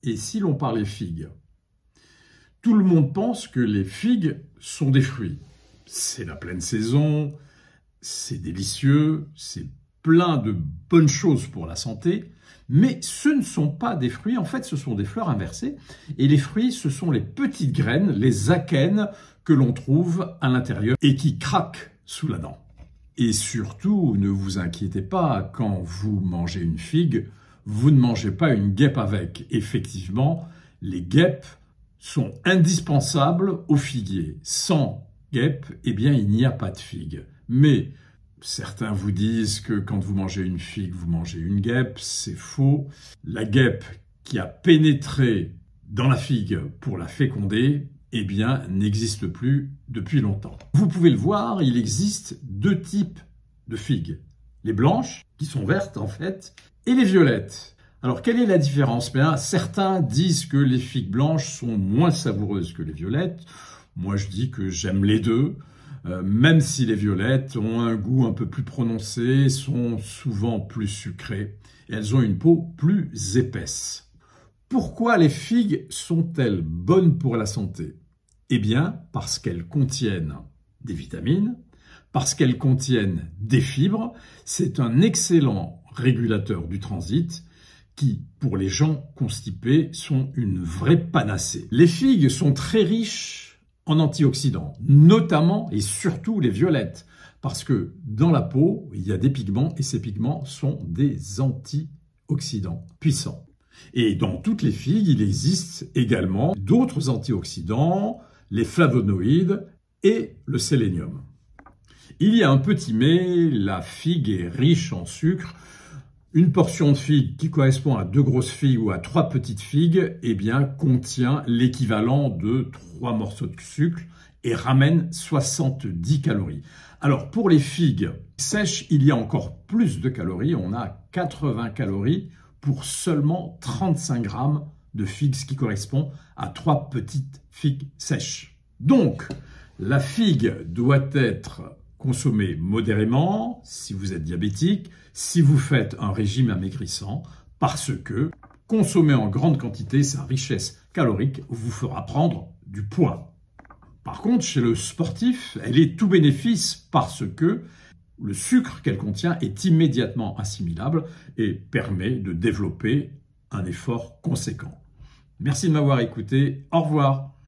Et si l'on parlait figues? Tout le monde pense que les figues sont des fruits. C'est la pleine saison, c'est délicieux, c'est plein de bonnes choses pour la santé, mais ce ne sont pas des fruits, en fait ce sont des fleurs inversées, et les fruits ce sont les petites graines, les akènes que l'on trouve à l'intérieur et qui craquent sous la dent. Et surtout, ne vous inquiétez pas, quand vous mangez une figue, vous ne mangez pas une guêpe avec. Effectivement, les guêpes sont indispensables au figuier. Sans guêpe, eh bien, il n'y a pas de figue. Mais certains vous disent que quand vous mangez une figue, vous mangez une guêpe. C'est faux. La guêpe qui a pénétré dans la figue pour la féconder, eh bien, n'existe plus depuis longtemps. Vous pouvez le voir, il existe deux types de figues. Les blanches, qui sont vertes en fait, et les violettes. Alors, quelle est la différence? Bien, certains disent que les figues blanches sont moins savoureuses que les violettes. Moi, je dis que j'aime les deux, même si les violettes ont un goût un peu plus prononcé, sont souvent plus sucrées, et elles ont une peau plus épaisse. Pourquoi les figues sont-elles bonnes pour la santé? Eh bien, parce qu'elles contiennent des vitamines, parce qu'elles contiennent des fibres. C'est un excellent régulateur du transit qui, pour les gens constipés, sont une vraie panacée. Les figues sont très riches en antioxydants, notamment et surtout les violettes, parce que dans la peau, il y a des pigments et ces pigments sont des antioxydants puissants. Et dans toutes les figues, il existe également d'autres antioxydants, les flavonoïdes et le sélénium. Il y a un petit mais, la figue est riche en sucre. Une portion de figue qui correspond à 2 grosses figues ou à 3 petites figues, eh bien, contient l'équivalent de 3 morceaux de sucre et ramène 70 calories. Alors, pour les figues sèches, il y a encore plus de calories. On a 80 calories pour seulement 35 grammes de figues, ce qui correspond à 3 petites figues sèches. Donc, la figue doit être consommée modérément si vous êtes diabétique, si vous faites un régime amaigrissant, parce que consommer en grande quantité, sa richesse calorique vous fera prendre du poids. Par contre, chez le sportif, elle est tout bénéfice parce que le sucre qu'elle contient est immédiatement assimilable et permet de développer un effort conséquent. Merci de m'avoir écouté. Au revoir.